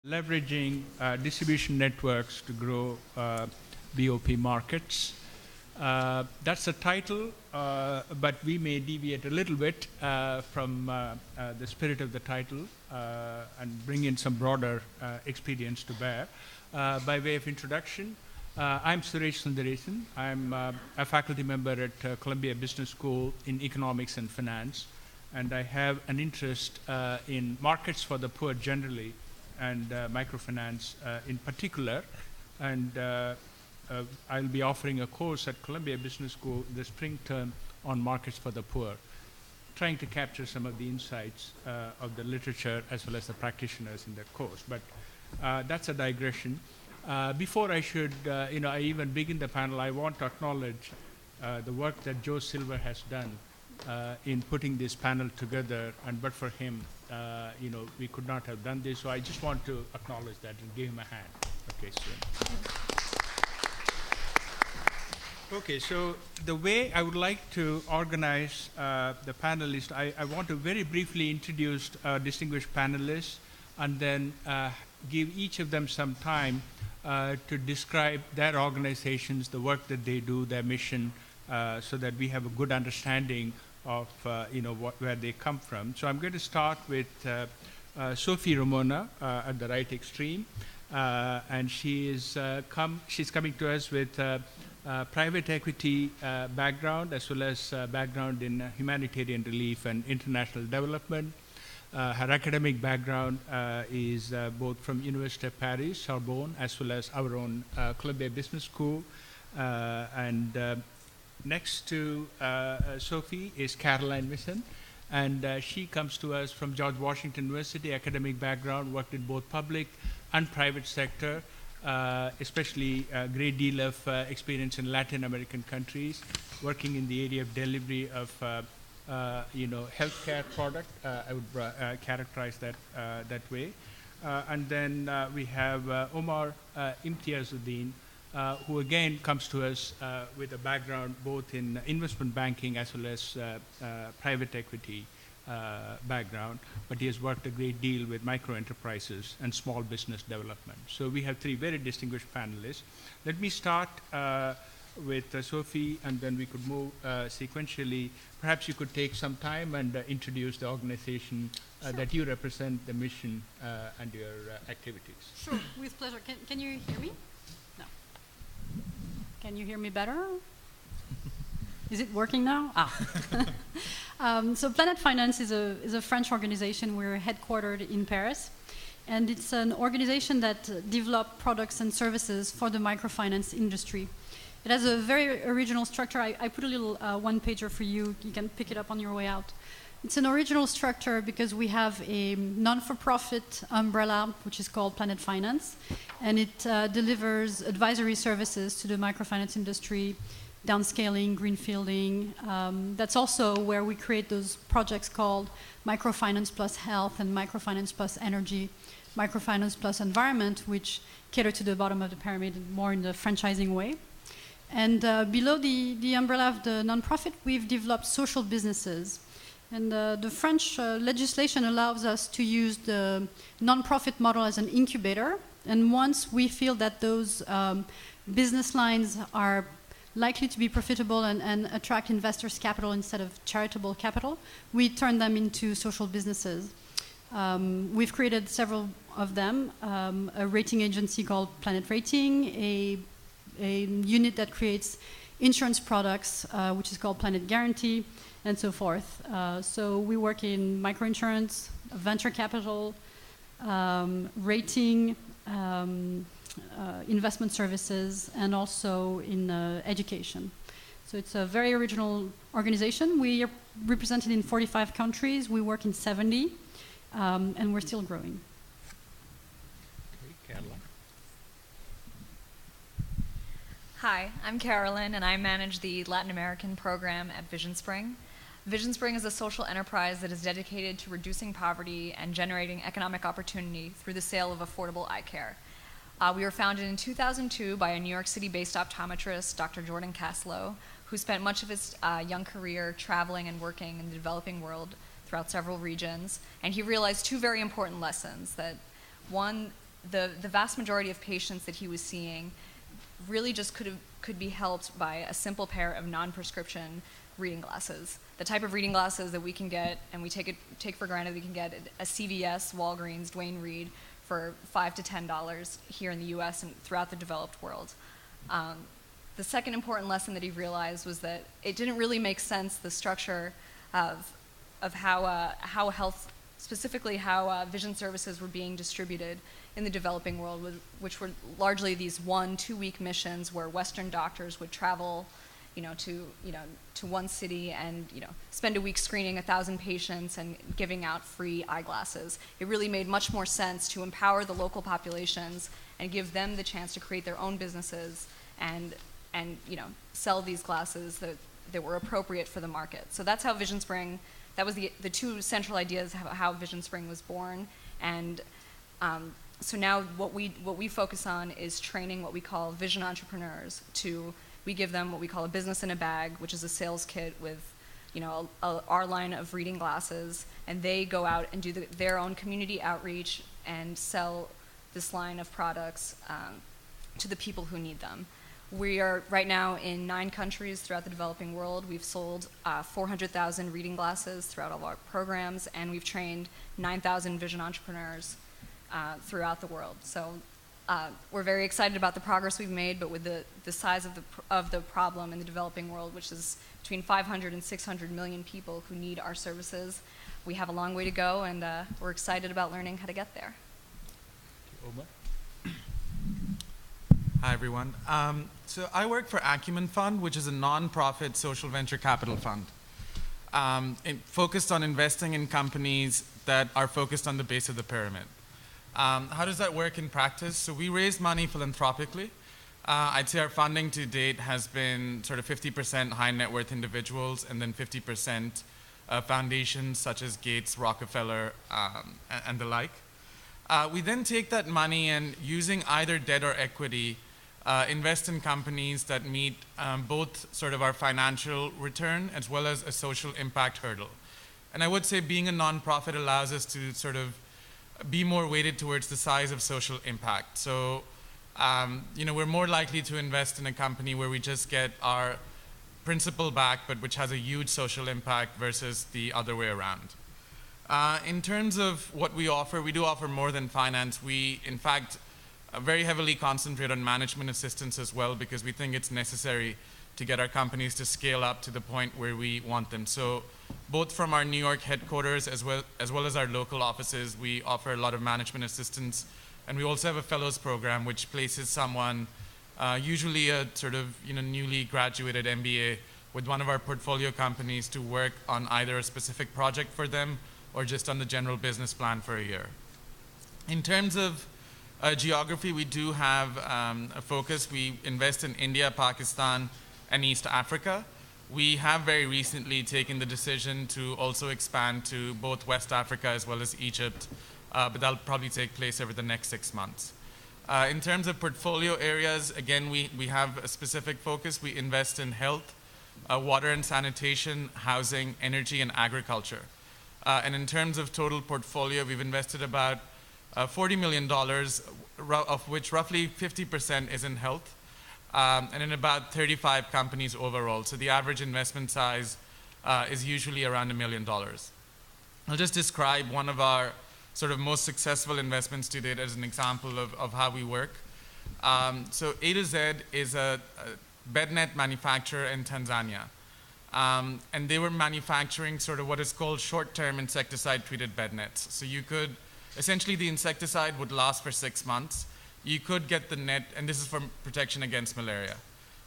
leveraging distribution networks to grow BOP markets. That's the title, but we may deviate a little bit from the spirit of the title and bring in some broader experience to bear. By way of introduction, I'm Suresh Sundaresan. I'm a faculty member at Columbia Business School in economics and finance, and I have an interest in markets for the poor generally and microfinance in particular. And I'll be offering a course at Columbia Business School the spring term on markets for the poor, trying to capture some of the insights of the literature as well as the practitioners in that course. But that's a digression. Before I should, I even begin the panel, I want to acknowledge the work that Joe Silver has done in putting this panel together, and but for him, we could not have done this. So I just want to acknowledge that and give him a hand. Okay, so. Okay, so the way I would like to organize the panelists, I want to very briefly introduce distinguished panelists and then give each of them some time to describe their organizations, the work that they do, their mission, so that we have a good understanding of where they come from. So I'm going to start with Sophie Romana at the right extreme, and she's coming to us with private equity background as well as background in humanitarian relief and international development. Her academic background is both from University of Paris, Sorbonne, as well as our own Columbia Business School. And next to Sophie is Caroline Misan, and she comes to us from George Washington University, academic background, worked in both public and private sector, especially a great deal of experience in Latin American countries, working in the area of delivery of healthcare product. I would characterize that way. And then we have Omer Imtiazuddin, who again comes to us with a background both in investment banking as well as private equity background, but he has worked a great deal with micro enterprises and small business development. So we have three very distinguished panelists. Let me start with Sophie, and then we could move sequentially. Perhaps you could take some time and introduce the organization that you represent, the mission, and your activities. Sure, with pleasure. Can you hear me? No. Can you hear me better? Is it working now? So Planet Finance is a French organization. We're headquartered in Paris. And it's an organization that develops products and services for the microfinance industry. It has a very original structure. I put a little one-pager for you. You can pick it up on your way out. It's an original structure because we have a non-for-profit umbrella, which is called Planet Finance. And it delivers advisory services to the microfinance industry, downscaling, greenfielding. That's also where we create those projects called Microfinance Plus Health and Microfinance Plus Energy, Microfinance Plus Environment, which cater to the bottom of the pyramid more in the franchising way. And below the umbrella of the nonprofit, we've developed social businesses. And the French legislation allows us to use the nonprofit model as an incubator. And once we feel that those business lines are likely to be profitable and attract investors' capital instead of charitable capital, we turn them into social businesses. We've created several of them, a rating agency called Planet Rating, a unit that creates insurance products, which is called Planet Guarantee, and so forth. So we work in microinsurance, venture capital, rating, investment services, and also in education. So it's a very original organization. We are represented in 45 countries. We work in 70, and we're still growing. Okay, Caroline. Hi, I'm Carolyn, and I manage the Latin American program at VisionSpring. VisionSpring is a social enterprise that is dedicated to reducing poverty and generating economic opportunity through the sale of affordable eye care. We were founded in 2002 by a New York City-based optometrist, Dr. Jordan Caslow, who spent much of his young career traveling and working in the developing world throughout several regions. And he realized two very important lessons. That one, the vast majority of patients that he was seeing really just could be helped by a simple pair of non-prescription reading glasses. The type of reading glasses that we can get, and we take for granted we can get at a CVS, Walgreens, Duane Reade for $5 to $10 here in the US and throughout the developed world. The second important lesson that he realized was that it didn't really make sense, the structure of how health, specifically how vision services were being distributed in the developing world, which were largely these 1-2 week missions where Western doctors would travel, to one city and spend a week screening 1,000 patients and giving out free eyeglasses. It really made much more sense to empower the local populations and give them the chance to create their own businesses and sell these glasses that were appropriate for the market. So that's how VisionSpring. That was the two central ideas of how VisionSpring was born, and so now what we focus on is training what we call vision entrepreneurs. We give them what we call a business in a bag, which is a sales kit with our line of reading glasses, and they go out and do their own community outreach and sell this line of products to the people who need them. We are right now in 9 countries throughout the developing world. We've sold 400,000 reading glasses throughout all our programs, and we've trained 9,000 vision entrepreneurs throughout the world. So we're very excited about the progress we've made, but with the size of the problem in the developing world, which is between 500 and 600 million people who need our services, we have a long way to go, and we're excited about learning how to get there. Omer? Hi, everyone. So I work for Acumen Fund, which is a non-profit social venture capital fund, focused on investing in companies that are focused on the base of the pyramid. How does that work in practice? So we raise money philanthropically. I'd say our funding to date has been sort of 50% high net worth individuals and then 50% foundations such as Gates, Rockefeller, and the like. We then take that money and, using either debt or equity, invest in companies that meet both sort of our financial return as well as a social impact hurdle. And I would say being a nonprofit allows us to sort of be more weighted towards the size of social impact. So, we're more likely to invest in a company where we just get our principal back, but which has a huge social impact versus the other way around. In terms of what we offer, we do offer more than finance. We, in fact, very heavily concentrate on management assistance as well, because we think it's necessary to get our companies to scale up to the point where we want them. So both from our New York headquarters as well as our local offices, we offer a lot of management assistance. And we also have a fellows program which places someone, usually a sort of newly graduated MBA, with one of our portfolio companies to work on either a specific project for them or just on the general business plan for a year. In terms of geography, we do have a focus. We invest in India, Pakistan, and East Africa. We have very recently taken the decision to also expand to both West Africa as well as Egypt, but that'll probably take place over the next 6 months. In terms of portfolio areas, again, we have a specific focus. We invest in health, water and sanitation, housing, energy, and agriculture. And in terms of total portfolio, we've invested about $40 million, of which roughly 50% is in health, and in about 35 companies overall. So the average investment size is usually around $1 million. I'll just describe one of our sort of most successful investments to date as an example of how we work. So A to Z is a bed net manufacturer in Tanzania. And they were manufacturing sort of what is called short-term insecticide-treated bed nets. So you could, essentially the insecticide would last for 6 months. You could get the net, and this is for protection against malaria.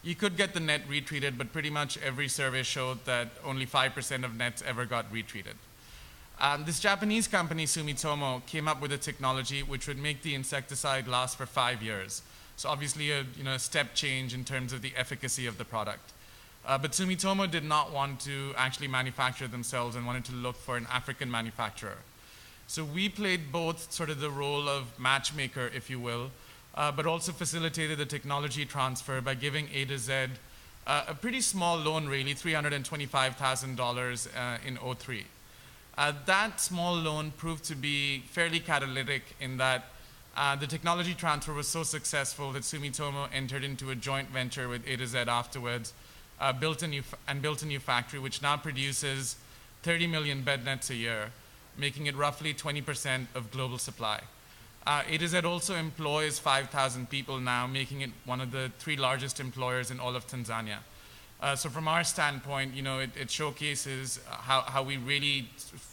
You could get the net retreated, but pretty much every survey showed that only 5% of nets ever got retreated. This Japanese company, Sumitomo, came up with a technology which would make the insecticide last for 5 years. So obviously a step change in terms of the efficacy of the product. But Sumitomo did not want to actually manufacture themselves and wanted to look for an African manufacturer. So we played both sort of the role of matchmaker, if you will, but also facilitated the technology transfer by giving A to Z a pretty small loan, really, $325,000 in 2003. That small loan proved to be fairly catalytic in that The technology transfer was so successful that Sumitomo entered into a joint venture with A to Z afterwards, built a new factory which now produces 30 million bed nets a year, making it roughly 20% of global supply. A to Z also employs 5,000 people now, making it one of the 3 largest employers in all of Tanzania. So from our standpoint, you know, it showcases how we really,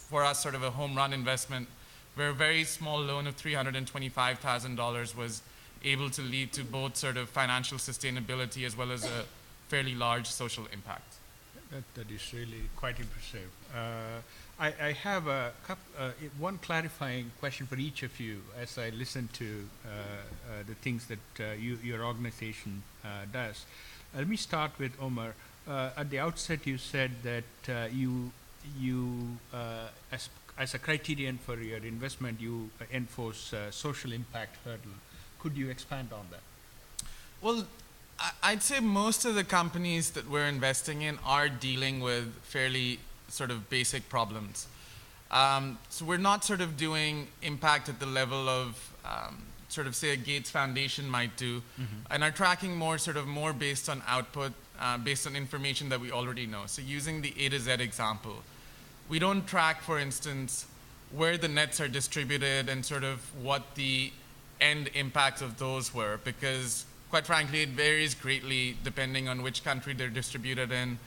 for us, sort of a home run investment, where a very small loan of $325,000 was able to lead to both sort of financial sustainability as well as a fairly large social impact. That is really quite impressive. I have one clarifying question for each of you as I listen to the things that your organization does. Let me start with Omer. At the outset, you said that as a criterion for your investment, you enforce social impact hurdle. Could you expand on that? Well, I'd say most of the companies that we're investing in are dealing with fairly sort of basic problems. So we're not sort of doing impact at the level of sort of say a Gates Foundation might do, and are tracking more based on output, based on information that we already know. So using the A to Z example, we don't track, for instance, where the nets are distributed and sort of what the end impacts of those were, because quite frankly, it varies greatly depending on which country they're distributed in,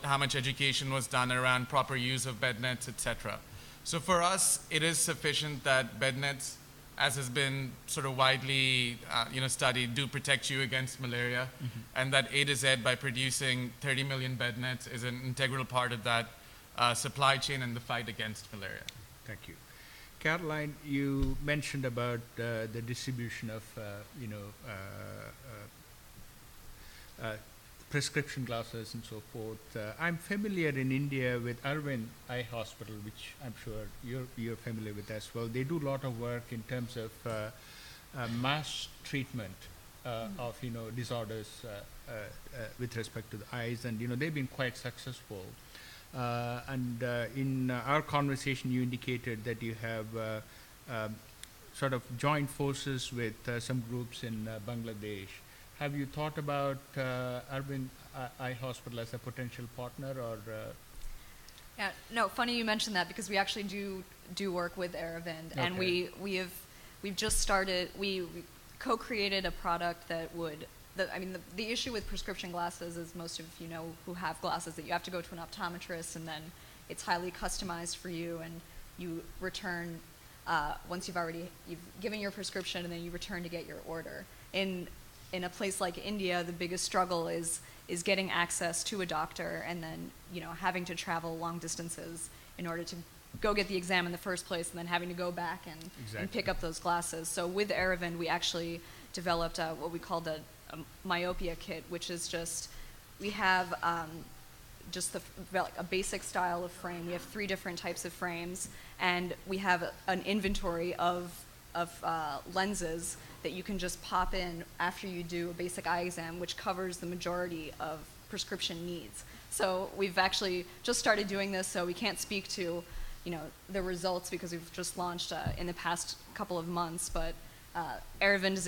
how much education was done around proper use of bed nets, etc. So for us, it is sufficient that bed nets, as has been sort of widely studied, do protect you against malaria, and that A to Z, by producing 30 million bed nets, is an integral part of that supply chain and the fight against malaria. Thank you. Caroline, you mentioned about the distribution of prescription glasses and so forth. I'm familiar in India with Arvind Eye Hospital, which I'm sure you're familiar with as well. They do a lot of work in terms of mass treatment of disorders with respect to the eyes, and they've been quite successful. And in our conversation, you indicated that you have sort of joined forces with some groups in Bangladesh. Have you thought about Arvind Eye Hospital as a potential partner, or? Yeah, no, funny you mentioned that, because we actually do work with Aravind, and we've just started. We co-created a product that would. The issue with prescription glasses, as most of you know who have glasses, that you have to go to an optometrist, and then it's highly customized for you, and you return once you've given your prescription, and then you return to get your order. In a place like India, the biggest struggle is getting access to a doctor, and then having to travel long distances in order to go get the exam in the first place, and then having to go back and pick up those glasses. So with Aravind, we actually developed what we called a Myopia Kit, which is we have just a basic style of frame. We have 3 different types of frames, and we have an inventory of lenses that you can just pop in after you do a basic eye exam, which covers the majority of prescription needs. So we've actually just started doing this, so we can't speak to the results because we've just launched in the past couple of months, but Aravind is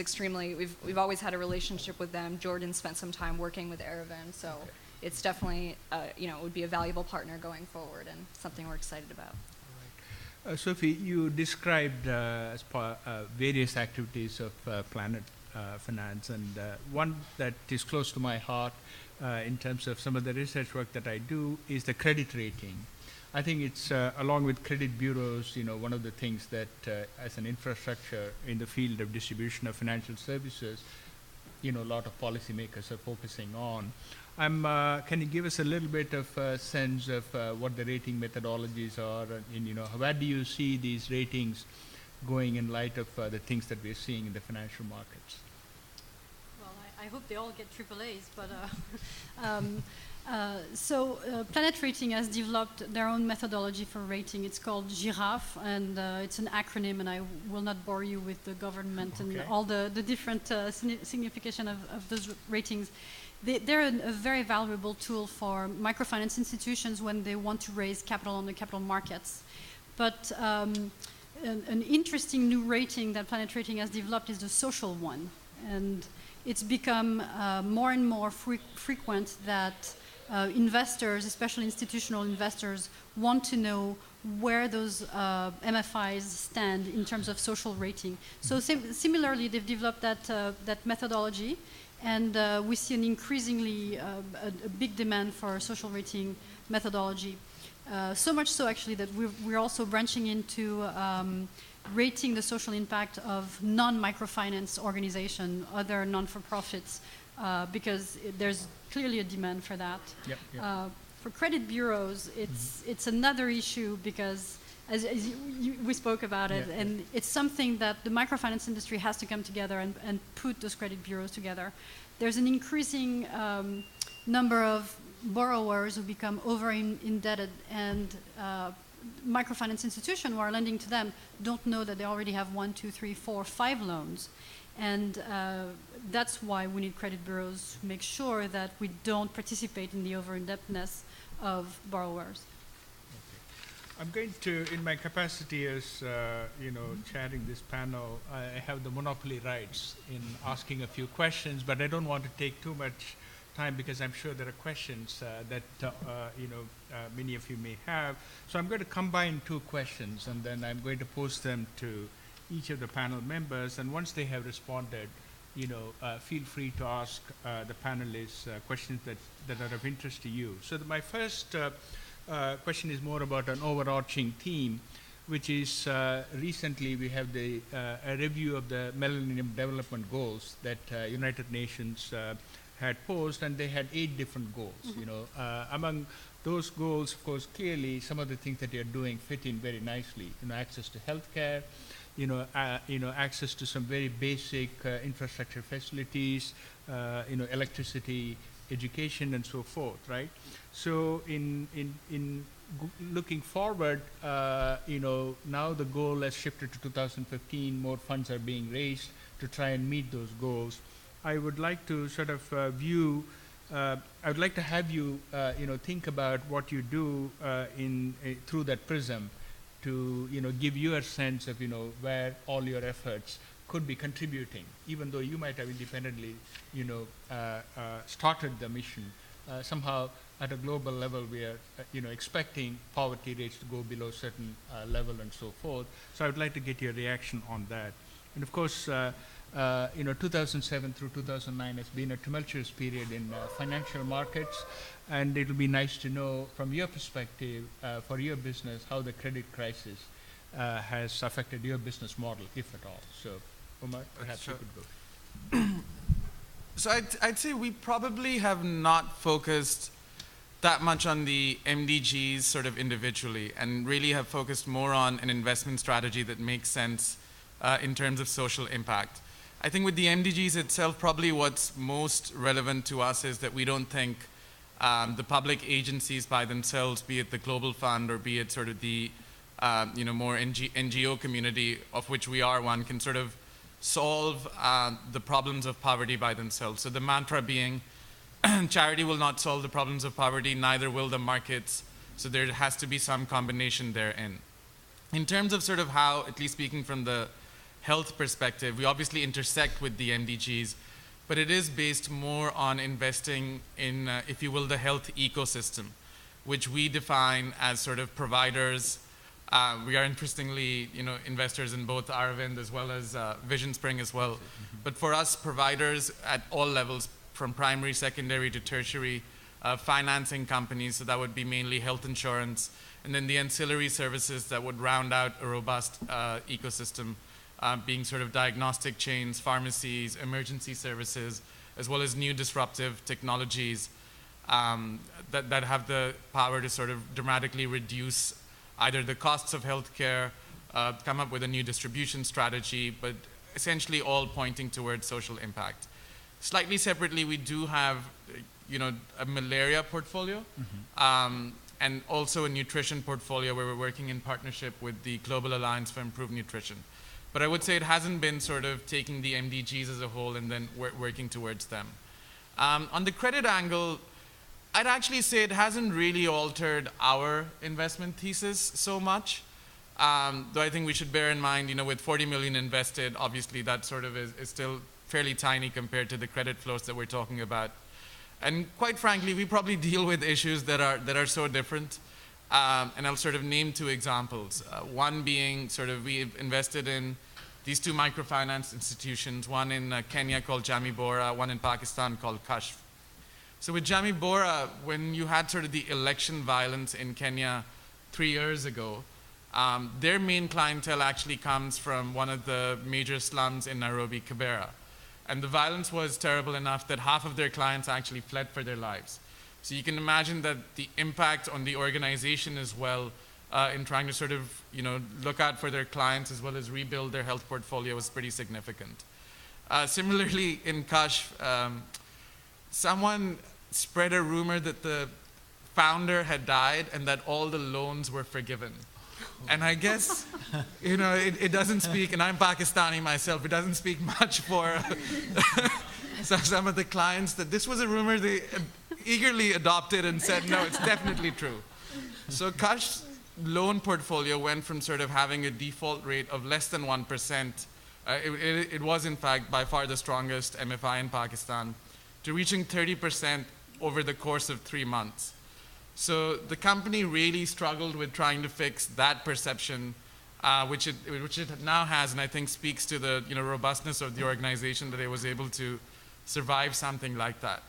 we've always had a relationship with them. Jordan spent some time working with Aravind, so it's definitely, it would be a valuable partner going forward, and something we're excited about. Sophie, you described various activities of Planet Finance, and one that is close to my heart in terms of some of the research work that I do is the credit rating. I think it's, along with credit bureaus, one of the things that as an infrastructure in the field of distribution of financial services, a lot of policymakers are focusing on. Can you give us a little bit of a sense of what the rating methodologies are, and where do you see these ratings going in light of the things that we're seeing in the financial markets? Well, I hope they all get AAAs, but Planet Rating has developed their own methodology for rating. It's called GIRAFFE, and it's an acronym, and I will not bore you with the government and all the different signification of those ratings. They're a very valuable tool for microfinance institutions when they want to raise capital on the capital markets. But an interesting new rating that Planet Rating has developed is the social one. And it's become more and more frequent that investors, especially institutional investors, want to know where those MFIs stand in terms of social rating. So similarly, they've developed that methodology, and we see an increasingly a big demand for social rating methodology. So much so, actually, that we're also branching into rating the social impact of non-microfinance organizations, other non-for-profits, because there's clearly a demand for that. Yep, yep. For credit bureaus, it's another issue because, as we spoke about it, Yeah, and it's something that the microfinance industry has to come together and put those credit bureaus together. There's an increasing number of borrowers who become over-indebted, and microfinance institutions who are lending to them don't know that they already have 1, 2, 3, 4, 5 loans. And that's why we need credit bureaus to make sure that we don't participate in the over-indebtedness of borrowers. Okay. I'm going to, in my capacity as, chairing this panel, I have the monopoly rights in asking a few questions, but I don't want to take too much time because I'm sure there are questions that, many of you may have. So I'm going to combine 2 questions, and then I'm going to pose them to each of the panel members, and once they have responded, feel free to ask the panelists questions that are of interest to you. So my first question is more about an overarching theme, which is recently we have a review of the Millennium Development Goals that United Nations had posed, and they had 8 different goals. Among those goals, of course, clearly some of the things that you're doing fit in very nicely. Access to healthcare, access to some very basic infrastructure facilities, electricity, education, and so forth, right? So in looking forward, now the goal has shifted to 2015. More funds are being raised to try and meet those goals. I would like to sort of I would like to have you, think about what you do through that prism, to give your sense of where all your efforts could be contributing, even though you might have independently started the mission. Somehow at a global level we are expecting poverty rates to go below a certain level and so forth. So I would like to get your reaction on that. And of course 2007 through 2009 has been a tumultuous period in financial markets, and it will be nice to know from your perspective for your business how the credit crisis has affected your business model, if at all. So Omer, perhaps you could go. So I'd say we probably have not focused that much on the MDGs sort of individually, and really have focused more on an investment strategy that makes sense in terms of social impact. I think with the MDGs itself, probably what's most relevant to us is that we don't think the public agencies by themselves, be it the Global Fund or be it sort of the more NGO community, of which we are one, can sort of solve the problems of poverty by themselves. So the mantra being, charity will not solve the problems of poverty, neither will the markets. So there has to be some combination therein. In terms of sort of how, at least speaking from the health perspective, we obviously intersect with the MDGs, but it is based more on investing in, if you will, the health ecosystem, which we define as sort of providers. We are interestingly, investors in both Aravind as well as VisionSpring as well. But for us, providers at all levels, from primary, secondary to tertiary, financing companies, so that would be mainly health insurance, and then the ancillary services that would round out a robust ecosystem, being sort of diagnostic chains, pharmacies, emergency services, as well as new disruptive technologies that have the power to sort of dramatically reduce either the costs of healthcare, come up with a new distribution strategy, but essentially all pointing towards social impact. Slightly separately, we do have, a malaria portfolio, and also a nutrition portfolio where we're working in partnership with the Global Alliance for Improved Nutrition. But I would say it hasn't been sort of taking the MDGs as a whole and then working towards them. On the credit angle, I'd actually say it hasn't really altered our investment thesis so much. Though I think we should bear in mind, with 40 million invested, obviously that sort of is still fairly tiny compared to the credit flows that we're talking about. And quite frankly, we probably deal with issues that are so different. And I'll sort of name two examples. One being we've invested in these two microfinance institutions, one in Kenya called Jamii Bora, one in Pakistan called Kashf. So with Jamii Bora, when you had sort of the election violence in Kenya 3 years ago, their main clientele actually comes from one of the major slums in Nairobi, Kibera. And the violence was terrible enough that half of their clients actually fled for their lives. So you can imagine that the impact on the organization as well in trying to sort of, look out for their clients as well as rebuild their health portfolio was pretty significant. Similarly, in Kashf, someone spread a rumor that the founder had died and that all the loans were forgiven. And I guess, it doesn't speak, and I'm Pakistani myself, it doesn't speak much for some of the clients that this was a rumor they eagerly adopted and said, no, it's definitely true. So Kashf's loan portfolio went from sort of having a default rate of less than 1%, it was in fact by far the strongest MFI in Pakistan, to reaching 30% over the course of 3 months. So the company really struggled with trying to fix that perception, which it now has, and I think speaks to the robustness of the organization that it was able to survive something like that.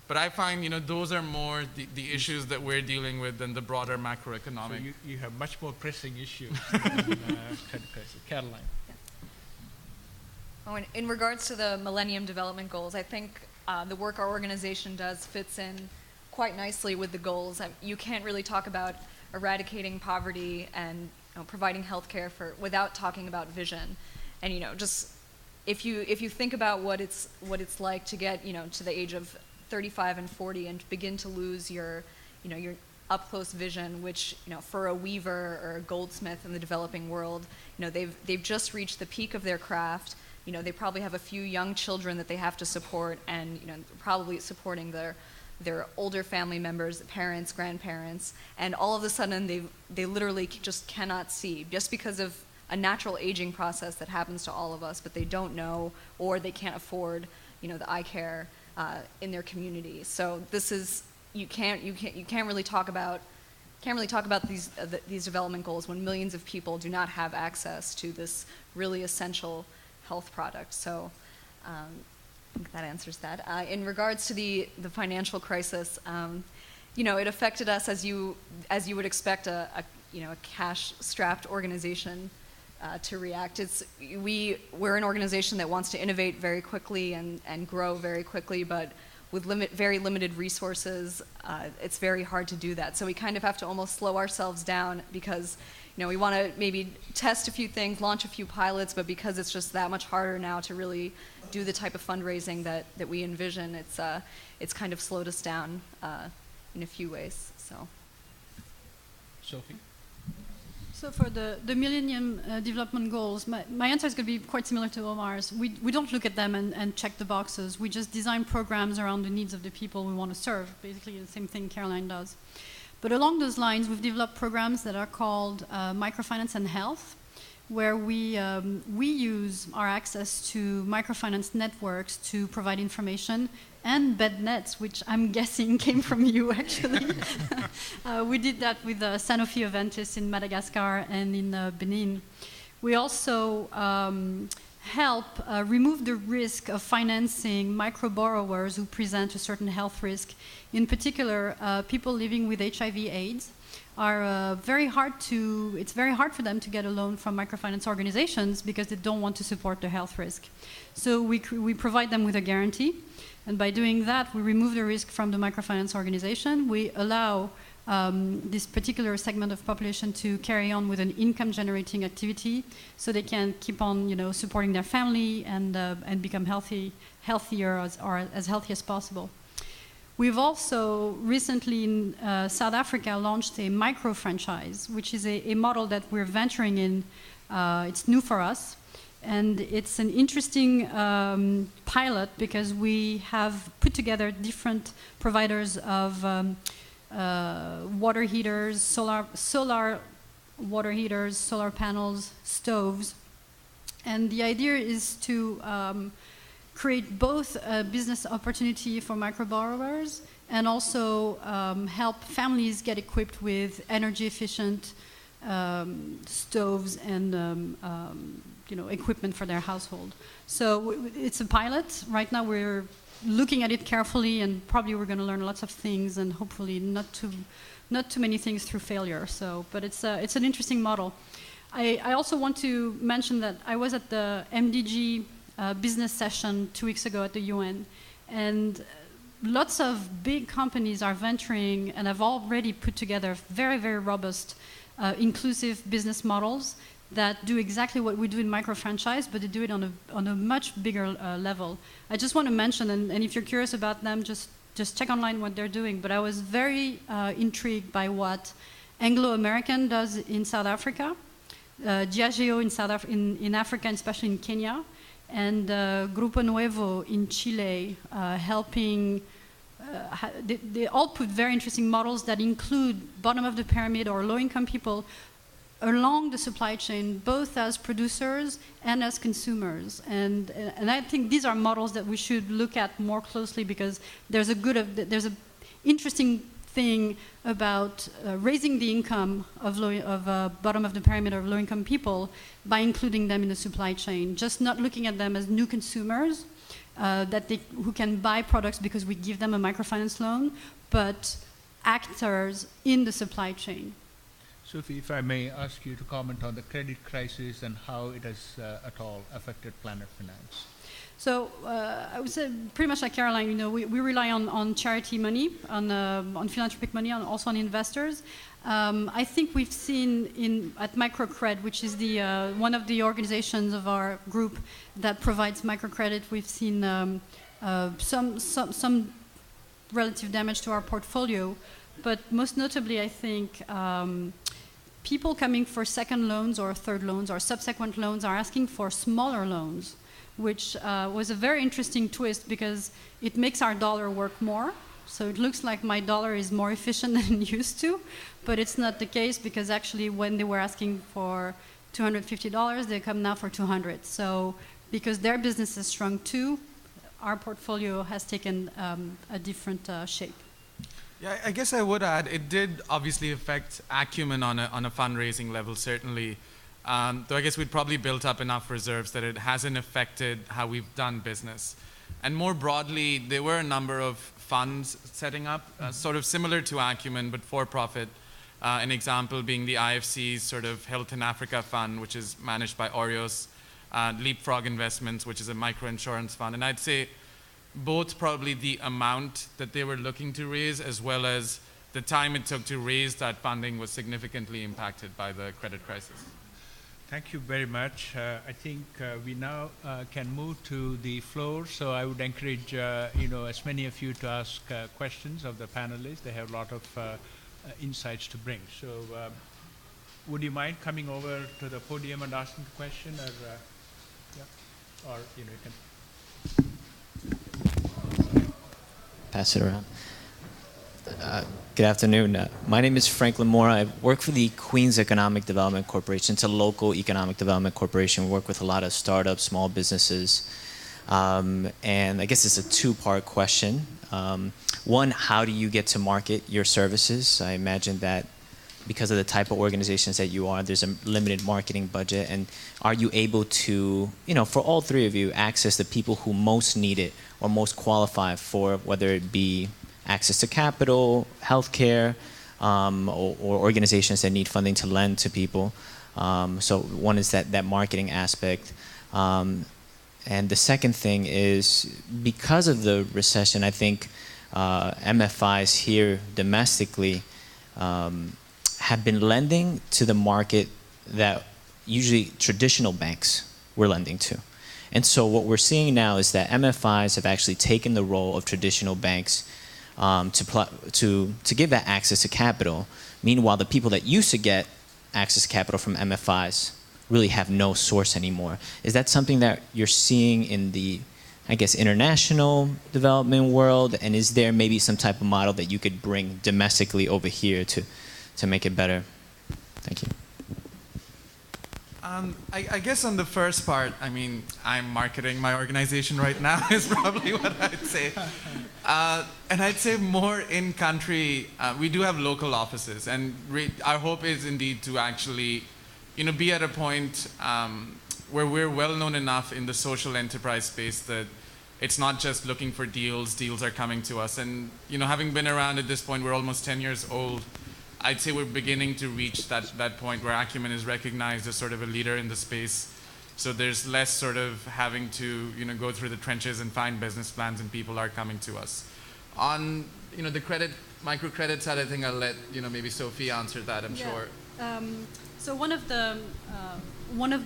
But I find those are more the issues that we're dealing with than the broader macroeconomic. So you have much more pressing issues than credit crisis. Caroline. Oh, in regards to the Millennium Development Goals, I think the work our organization does fits in quite nicely with the goals. You can't really talk about eradicating poverty and providing health care without talking about vision. And just if you think about what it's like to get to the age of 35 and 40 and begin to lose your up close vision, which for a weaver or a goldsmith in the developing world, they've just reached the peak of their craft. They probably have a few young children that they have to support, and probably supporting their older family members, parents, grandparents, and all of a sudden they literally just cannot see, just because of a natural aging process that happens to all of us, but they don't know or they can't afford the eye care in their community. So this is you can't really talk about these development goals when millions of people do not have access to this really essential health product. So I think that answers that. In regards to the financial crisis, it affected us as you would expect a cash-strapped organization to react. We're an organization that wants to innovate very quickly and grow very quickly, but with very limited resources, it's very hard to do that. So we kind of have to almost slow ourselves down because we want to maybe test a few things, launch a few pilots, but because it's just that much harder now to really do the type of fundraising that we envision, it's kind of slowed us down in a few ways. So, Sophie? So for the Millennium Development Goals, my answer is going to be quite similar to Omar's. We don't look at them and check the boxes. We just design programs around the needs of the people we want to serve, basically the same thing Caroline does. But along those lines, we've developed programs that are called Microfinance and Health, where we use our access to microfinance networks to provide information and bed nets, which I'm guessing came from you, actually. We did that with Sanofi Aventis in Madagascar and in Benin. We also help remove the risk of financing micro-borrowers who present a certain health risk. In particular, people living with HIV/AIDS are it's very hard for them to get a loan from microfinance organizations because they don't want to support the health risk. So we provide them with a guarantee, and by doing that, we remove the risk from the microfinance organization. We allow this particular segment of population to carry on with an income-generating activity, so they can keep on, supporting their family and become healthier or as healthy as possible. We've also recently in South Africa launched a micro-franchise, which is a model that we're venturing in. It's new for us, and it's an interesting pilot because we have put together different providers of water heaters, solar water heaters, solar panels, stoves. And the idea is to create both a business opportunity for micro borrowers and also help families get equipped with energy efficient stoves and equipment for their household. So it's a pilot. Right now we're looking at it carefully, and probably we're going to learn lots of things, and hopefully not too many things through failure. So, but it's an interesting model. I also want to mention that I was at the MDG business session 2 weeks ago at the UN, and lots of big companies are venturing and have already put together very, very robust, inclusive business models that do exactly what we do in microfranchise, but they do it on a much bigger level. I just want to mention, and if you're curious about them, just check online what they're doing. But I was very intrigued by what Anglo-American does in South Africa, Diageo in Africa, and especially in Kenya, and Grupo Nuevo in Chile, helping. They all put very interesting models that include bottom of the pyramid or low-income people along the supply chain, both as producers and as consumers. And I think these are models that we should look at more closely, because there's an interesting thing about raising the income of bottom of the pyramid or low-income people by including them in the supply chain, just not looking at them as new consumers who can buy products because we give them a microfinance loan, but actors in the supply chain. Sophie, if I may ask you to comment on the credit crisis and how it has at all affected Planet Finance. So I would say pretty much like Caroline, we rely on charity money, on philanthropic money, and also on investors. I think we've seen at Microcred, which is one of the organizations of our group that provides microcredit, we've seen some relative damage to our portfolio. But most notably, I think people coming for second loans or third loans or subsequent loans are asking for smaller loans, which was a very interesting twist because it makes our dollar work more. So it looks like my dollar is more efficient than it used to, but it's not the case, because actually when they were asking for $250, they come now for $200. So because their business has shrunk too, our portfolio has taken a different shape. Yeah, I guess I would add, it did obviously affect Acumen on a fundraising level, certainly. Though I guess we'd probably built up enough reserves that it hasn't affected how we've done business. And more broadly, there were a number of funds setting up, sort of similar to Acumen, but for-profit. An example being the IFC's sort of Health in Africa fund, which is managed by Oreos, Leapfrog Investments, which is a microinsurance fund. And I'd say both probably the amount that they were looking to raise as well as the time it took to raise that funding was significantly impacted by the credit crisis. Thank you very much. I think we now can move to the floor. So I would encourage as many of you to ask questions of the panelists. They have a lot of insights to bring. So would you mind coming over to the podium and asking the question, or you can pass it around. Good afternoon. My name is Franklin Moore. I work for the Queens Economic Development Corporation. It's a local economic development corporation. We work with a lot of startups, small businesses. And I guess it's a two-part question. One, how do you get to market your services? I imagine that because of the type of organizations that you are, there's a limited marketing budget. And are you able to, for all three of you, access the people who most need it or most qualify for, whether it be access to capital, healthcare, or organizations that need funding to lend to people. So one is that marketing aspect. And the second thing is, because of the recession, I think MFIs here domestically have been lending to the market that usually traditional banks were lending to. And so what we're seeing now is that MFIs have actually taken the role of traditional banks to give that access to capital. Meanwhile, the people that used to get access to capital from MFIs really have no source anymore. Is that something that you're seeing in the, I guess, international development world? And is there maybe some type of model that you could bring domestically over here to make it better? Thank you. I guess on the first part, I mean, I'm marketing my organization right now is probably what I'd say. And I'd say more in country, we do have local offices, and our hope is indeed to actually, be at a point where we're well known enough in the social enterprise space that it's not just looking for deals are coming to us. And, having been around at this point, we're almost 10 years old. I'd say we're beginning to reach that point where Acumen is recognized as sort of a leader in the space. So there's less sort of having to, go through the trenches and find business plans, and people are coming to us. On, the microcredit side, I think I'll let, maybe Sophie answer that, I'm sure. So one of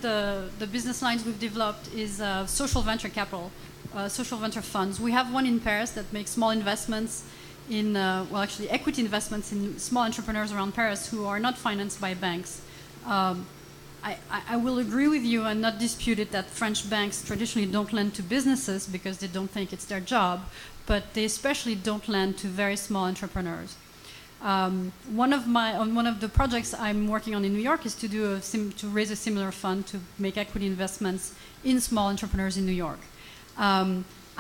the business lines we've developed is social venture capital, social venture funds. We have one in Paris that makes small investments in, equity investments in small entrepreneurs around Paris who are not financed by banks. I will agree with you and not dispute it that French banks traditionally don't lend to businesses because they don't think it's their job, but they especially don't lend to very small entrepreneurs. One of the projects I'm working on in New York is to raise a similar fund to make equity investments in small entrepreneurs in New York.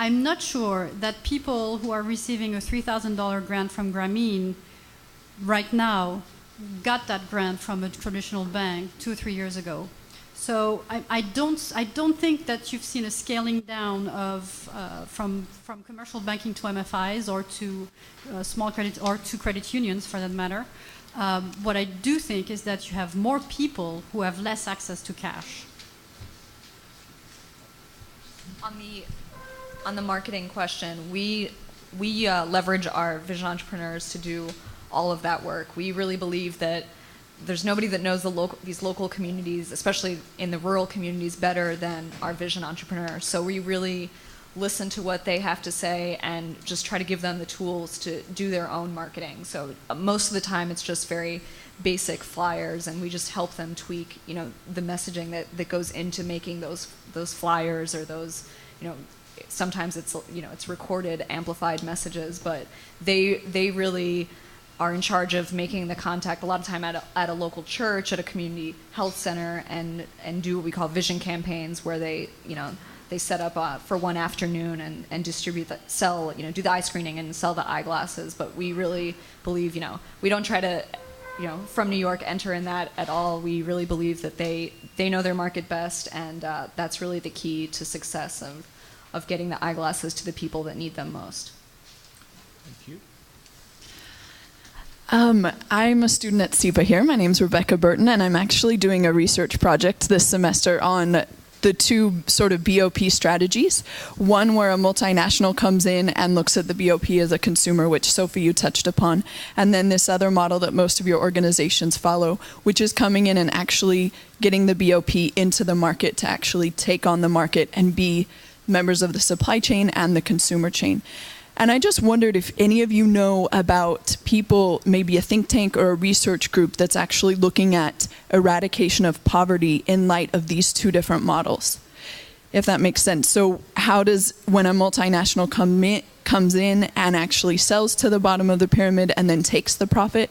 I'm not sure that people who are receiving a $3,000 grant from Grameen right now got that grant from a traditional bank 2 or 3 years ago. So I don't think that you've seen a scaling down of from commercial banking to MFIs or to small credit or to credit unions for that matter. What I do think is that you have more people who have less access to cash. On the marketing question, we leverage our vision entrepreneurs to do all of that work. We really believe that there's nobody that knows these local communities, especially in the rural communities, better than our vision entrepreneurs. So we really listen to what they have to say and just try to give them the tools to do their own marketing. So most of the time it's just very basic flyers, and we just help them tweak, the messaging that goes into making those flyers or those, sometimes it's recorded, amplified messages, but they really are in charge of making the contact a lot of time at a local church, at a community health center, and do what we call vision campaigns, where they set up for one afternoon and distribute do the eye screening and sell the eyeglasses. But we really believe, we don't try to, from New York enter in that at all. We really believe that they know their market best, and that's really the key to success of getting the eyeglasses to the people that need them most. Thank you. I'm a student at SIPA here. My name's Rebecca Burton, and I'm actually doing a research project this semester on the two sort of BOP strategies. One where a multinational comes in and looks at the BOP as a consumer, which Sophie, you touched upon. And then this other model that most of your organizations follow, which is coming in and actually getting the BOP into the market to actually take on the market and be members of the supply chain and the consumer chain. And I just wondered if any of you know about people, maybe a think tank or a research group that's actually looking at eradication of poverty in light of these two different models, if that makes sense. So how does, when a multinational comes in and actually sells to the bottom of the pyramid and then takes the profit,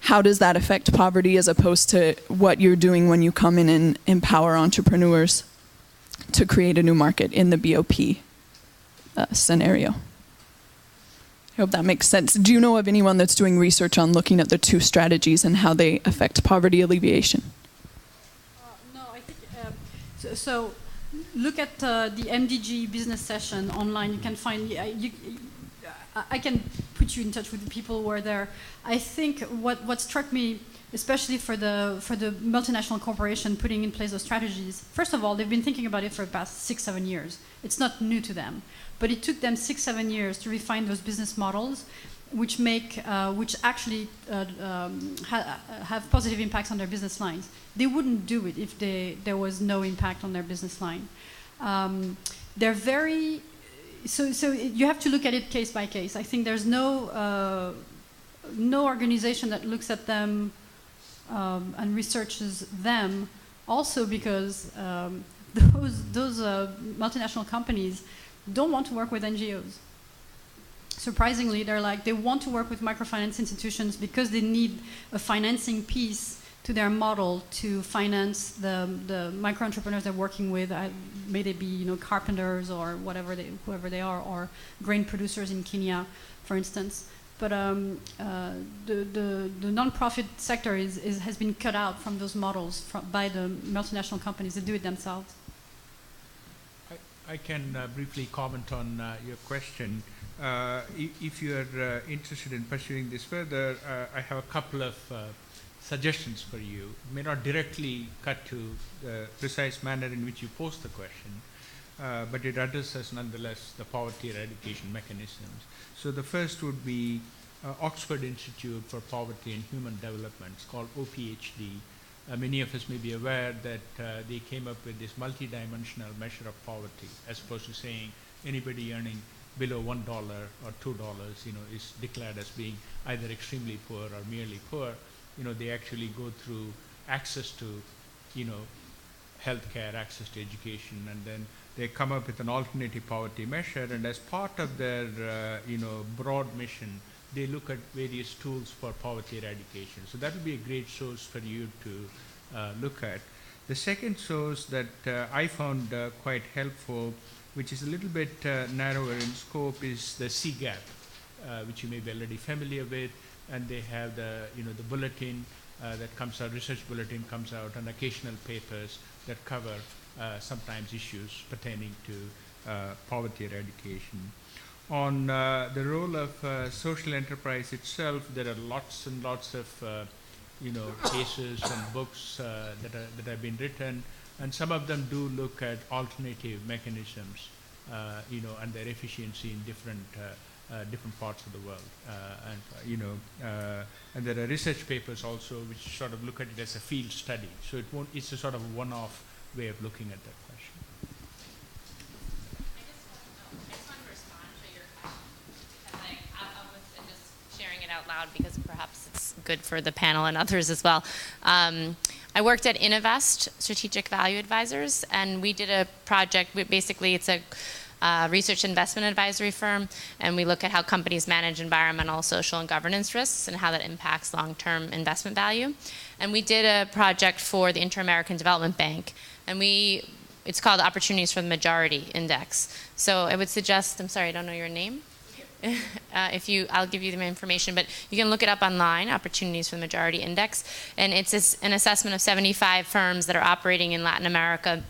how does that affect poverty as opposed to what you're doing when you come in and empower entrepreneurs to create a new market in the BOP scenario? I hope that makes sense. Do you know of anyone that's doing research on looking at the two strategies and how they affect poverty alleviation? No, I think so. Look at the MDG business session online. You can find. I can put you in touch with the people who are there. I think what struck me, especially for the multinational corporation putting in place those strategies. First of all, they've been thinking about it for the past 6-7 years. It's not new to them. But it took them 6-7 years to refine those business models, which actually have positive impacts on their business lines. They wouldn't do it if there was no impact on their business line. They're very so you have to look at it case by case. I think there's no organization that looks at them and researches them. Also because those multinational companies don't want to work with NGOs. Surprisingly, they want to work with microfinance institutions because they need a financing piece to their model to finance the micro entrepreneurs they're working with, may they be carpenters or whoever they are, or grain producers in Kenya, for instance. But the non-profit sector has been cut out from those models by the multinational companies that do it themselves. I can briefly comment on your question. If you are interested in pursuing this further, I have a couple of suggestions for you. It may not directly cut to the precise manner in which you pose the question, but it addresses nonetheless the poverty eradication mechanisms. So the first would be Oxford Institute for Poverty and Human Development. It's called OPHD. Many of us may be aware that they came up with this multidimensional measure of poverty, as opposed to saying anybody earning below $1 or $2, is declared as being either extremely poor or merely poor. They actually go through access to, healthcare, access to education, and then they come up with an alternative poverty measure. And as part of their, broad mission, they look at various tools for poverty eradication. So that would be a great source for you to look at. The second source that I found quite helpful, which is a little bit narrower in scope, is the CGAP, which you may be already familiar with. And they have the bulletin that comes out, research bulletin comes out, and occasional papers that cover sometimes issues pertaining to poverty eradication. On the role of social enterprise itself, there are lots and lots of cases and books that have been written, and some of them do look at alternative mechanisms, and their efficiency in different parts of the world, and there are research papers also which sort of look at it as a field study. So it's a sort of one-off way of looking at that question. I just want to respond to your question, because and just sharing it out loud, because perhaps it's good for the panel and others as well. I worked at Innovest, Strategic Value Advisors, and we did a project. Basically, it's a research investment advisory firm, and we look at how companies manage environmental, social, and governance risks and how that impacts long-term investment value. And we did a project for the Inter-American Development Bank, and it's called Opportunities for the Majority Index. So I would suggest, I'm sorry, I don't know your name. I'll give you the information, but you can look it up online, Opportunities for the Majority Index, and it's an assessment of 75 firms that are operating in Latin America,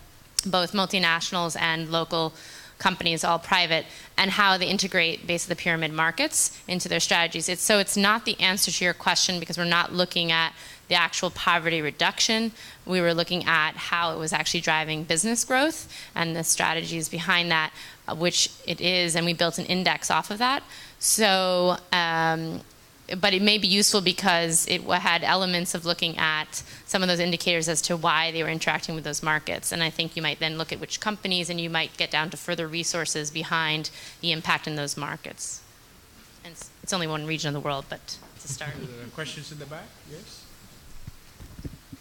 both multinationals and local companies, all private, and how they integrate basically the pyramid markets into their strategies. So it's not the answer to your question, because we're not looking at the actual poverty reduction. We were looking at how it was actually driving business growth and the strategies behind that, which it is, and we built an index off of that. So, but it may be useful because it had elements of looking at some of those indicators as to why they were interacting with those markets. And I think you might then look at which companies, and you might get down to further resources behind the impact in those markets. And it's only one region of the world, but it's a start. Questions in the back? Yes?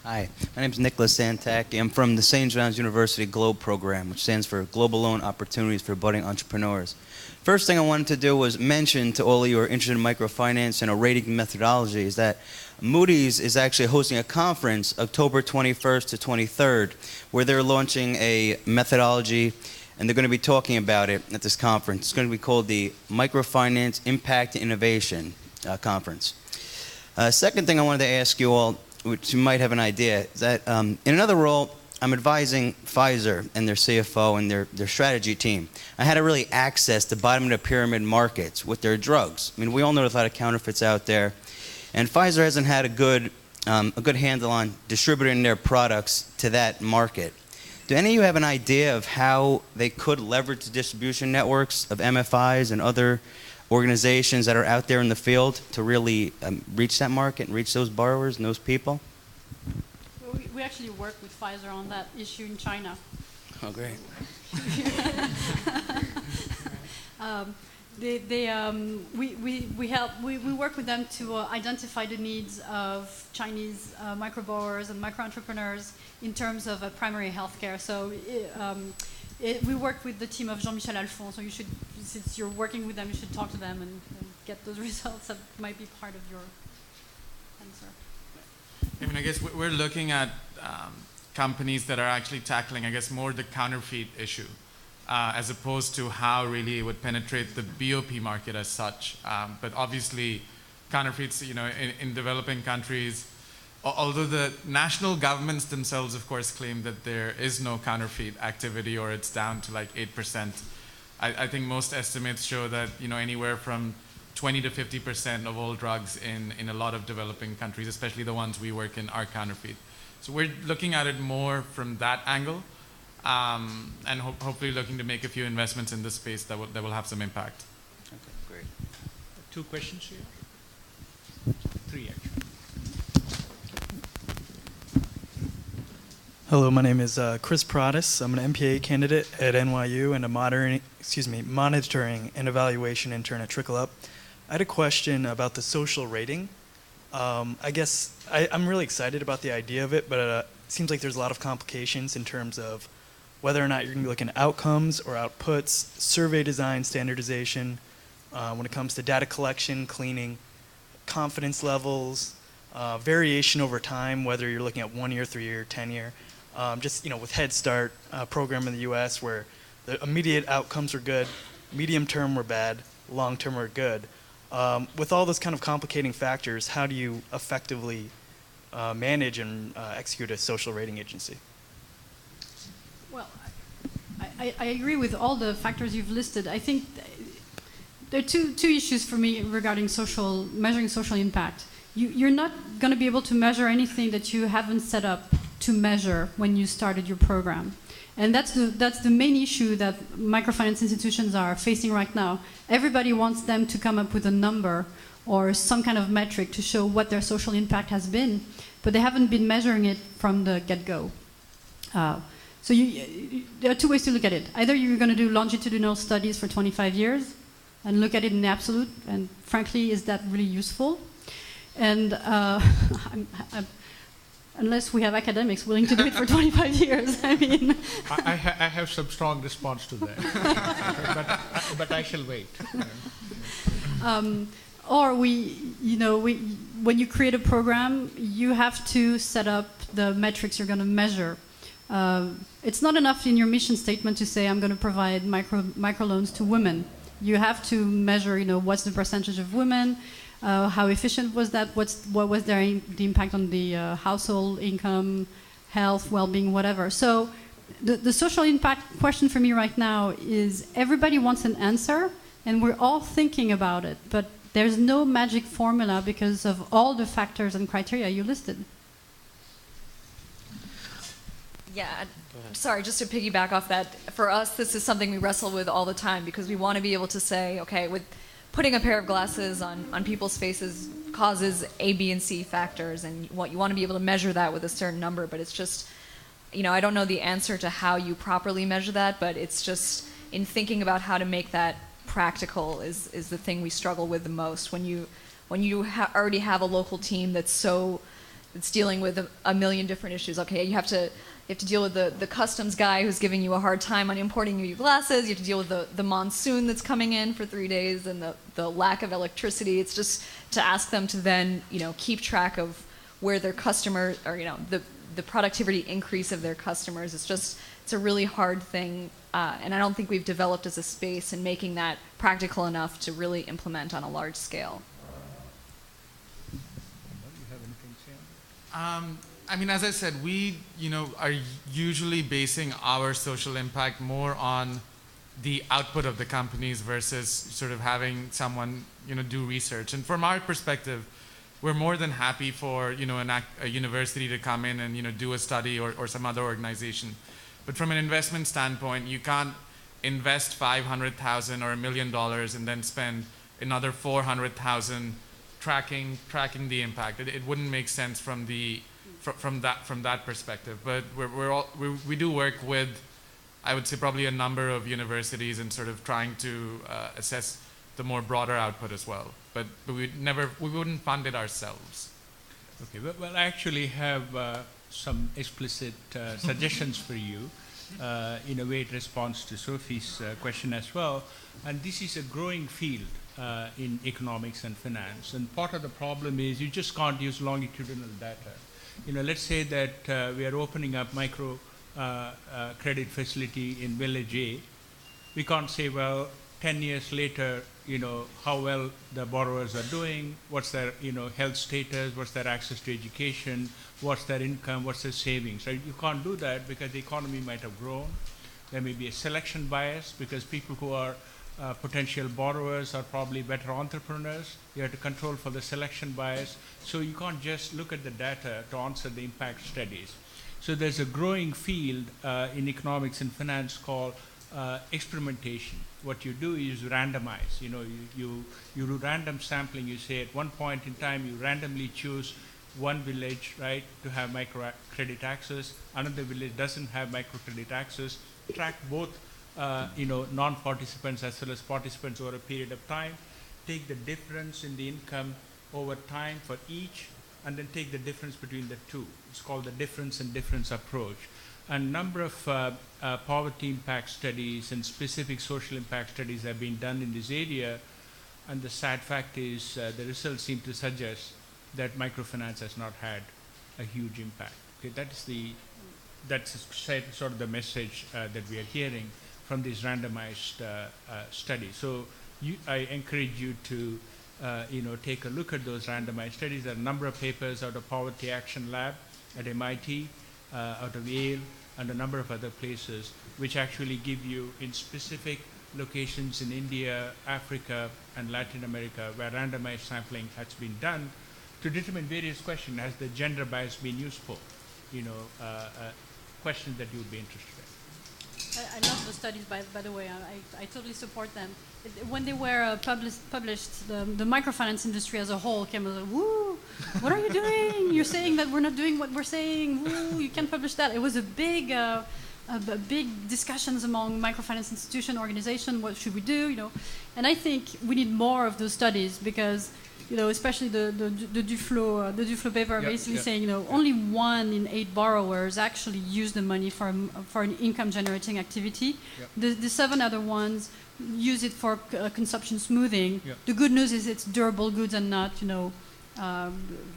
Hi, my name is Nicholas Santaki. I'm from the St. John's University GLOBE program, which stands for Global Loan Opportunities for Budding Entrepreneurs. First thing I wanted to do was mention to all of you who are interested in microfinance and a rating methodology is that Moody's is actually hosting a conference October 21st to 23rd, where they're launching a methodology, and they're going to be talking about it at this conference. It's going to be called the Microfinance Impact Innovation Conference. Second thing I wanted to ask you all, which you might have an idea, is that in another role, I'm advising Pfizer and their CFO and their strategy team on how to really access the bottom of the pyramid markets with their drugs. I mean, we all know there's a lot of counterfeits out there, and Pfizer hasn't had a good handle on distributing their products to that market. Do any of you have an idea of how they could leverage the distribution networks of MFIs and other organizations that are out there in the field to really reach that market and reach those borrowers and those people? We actually work with Pfizer on that issue in China. Oh, great. We work with them to identify the needs of Chinese micro borrowers and micro entrepreneurs in terms of primary healthcare. So we work with the team of Jean-Michel Alphonse. So you should, since you're working with them, you should talk to them and get those results. That might be part of your answer. I mean, I guess we're looking at companies that are actually tackling, I guess, more the counterfeit issue, as opposed to how really it would penetrate the BOP market as such. But obviously, counterfeits, in developing countries, although the national governments themselves, of course, claim that there is no counterfeit activity or it's down to like 8%, I think most estimates show that anywhere from 20 to 50% of all drugs in a lot of developing countries, especially the ones we work in, are counterfeit. So we're looking at it more from that angle, and hopefully looking to make a few investments in this space that will have some impact. Okay, great. 2 questions here? 3 actually. Hello, my name is Chris Prodis. I'm an MPA candidate at NYU and a monitoring and evaluation intern at Trickle Up. I had a question about the social rating. I guess I'm really excited about the idea of it, but it seems like there's a lot of complications in terms of whether or not you're going to be looking at outcomes or outputs, survey design, standardization, when it comes to data collection, cleaning, confidence levels, variation over time, whether you're looking at 1 year, 3 year, 10 year. Just with Head Start program in the U.S. where the immediate outcomes were good, medium term were bad, long term were good. With all those kind of complicating factors, how do you effectively manage and execute a social rating agency? Well, I agree with all the factors you've listed. I think there are two issues for me regarding measuring social impact. You're not going to be able to measure anything that you haven't set up to measure when you started your program. And that's the main issue that microfinance institutions are facing right now. Everybody wants them to come up with a number or some kind of metric to show what their social impact has been, but they haven't been measuring it from the get-go. So there are 2 ways to look at it. Either you're going to do longitudinal studies for 25 years and look at it in absolute, and frankly, is that really useful? And unless we have academics willing to do it for 25 years, I mean. I have some strong response to that, but I shall wait. Or when you create a program, you have to set up the metrics you're going to measure. It's not enough in your mission statement to say I'm going to provide microloans to women. You have to measure, what's the percentage of women. How efficient was that? What was the impact on the household income, health, well-being, whatever? So the social impact question for me right now is everybody wants an answer, and we're all thinking about it, but there's no magic formula because of all the factors and criteria you listed. Yeah, sorry, just to piggyback off that, for us, this is something we wrestle with all the time because we want to be able to say, okay, with putting a pair of glasses on people's faces causes A, B, and C factors, and you want to be able to measure that with a certain number, but it's just, I don't know the answer to how you properly measure that, but it's just in thinking about how to make that practical is the thing we struggle with the most. When you already have a local team that's dealing with a million different issues, okay, you have to deal with the customs guy who's giving you a hard time on importing your glasses. You have to deal with the monsoon that's coming in for 3 days and the lack of electricity. It's just to ask them to then, keep track of where their customers, or, the productivity increase of their customers. It's a really hard thing. And I don't think we've developed as a space in making that practical enough to really implement on a large scale. I mean, as I said, we, are usually basing our social impact more on the output of the companies versus sort of having someone, do research. And from our perspective, we're more than happy for, a university to come in and, do a study or some other organization. But from an investment standpoint, you can't invest $500,000 or $1 million and then spend another $400,000 tracking the impact. It wouldn't make sense from that perspective. But we do work with, I would say, probably a number of universities and sort of trying to assess the more broader output as well. But we wouldn't fund it ourselves. Okay. Well, I actually have some explicit suggestions for you. In a way, it responds to Sophie's question as well. And this is a growing field in economics and finance. And part of the problem is you just can't use longitudinal data. let's say that we are opening up micro credit facility in Village A. We can't say, well, 10 years later, how well the borrowers are doing, what's their, health status, what's their access to education, what's their income, what's their savings. Right? You can't do that because the economy might have grown. There may be a selection bias because people who are potential borrowers are probably better entrepreneurs. You have to control for the selection bias. So you can't just look at the data to answer the impact studies. So there's a growing field in economics and finance called experimentation. What you do is randomize. You do random sampling. You say at one point in time you randomly choose one village, right, to have microcredit access. Another village doesn't have microcredit access. Track both, non-participants as well as participants over a period of time. Take the difference in the income over time for each, and then take the difference between the two. It's called the difference in difference approach. A number of poverty impact studies and specific social impact studies have been done in this area, and the sad fact is the results seem to suggest that microfinance has not had a huge impact. Okay, that's sort of the message that we are hearing from these randomized studies. So I encourage you to take a look at those randomized studies. There are a number of papers out of Poverty Action Lab at MIT, out of Yale, and a number of other places, which actually give you in specific locations in India, Africa, and Latin America, where randomized sampling has been done to determine various questions. Has the gender bias been useful? Questions that you would be interested in. I love the studies, by the way. I totally support them. When they were published, the microfinance industry as a whole came and like, woo, what are you doing? You're saying that we're not doing what we're saying. Woo, you can't publish that. It was a big discussions among microfinance institution, organization, what should we do, And I think we need more of those studies because, especially the Duflo paper basically saying, only 1 in 8 borrowers actually use the money for an income generating activity. The 7 other ones use it for consumption smoothing. The good news is it's durable goods and not,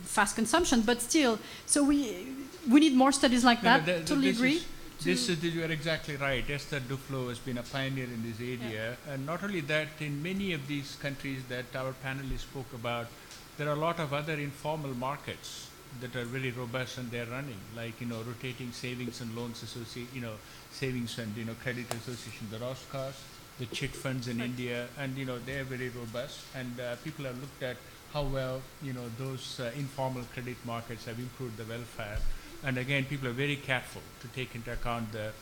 fast consumption, but still, so we need more studies like that. Totally agree. You are exactly right. Esther Duflo has been a pioneer in this area. And not only that, in many of these countries that our panelists spoke about, there are a lot of other informal markets that are very robust and they're running, like, rotating savings and loans savings and, credit association, the Roscos, the chit funds in India, and, they're very robust. And people have looked at how well, those informal credit markets have improved the welfare. And again, people are very careful to take into account the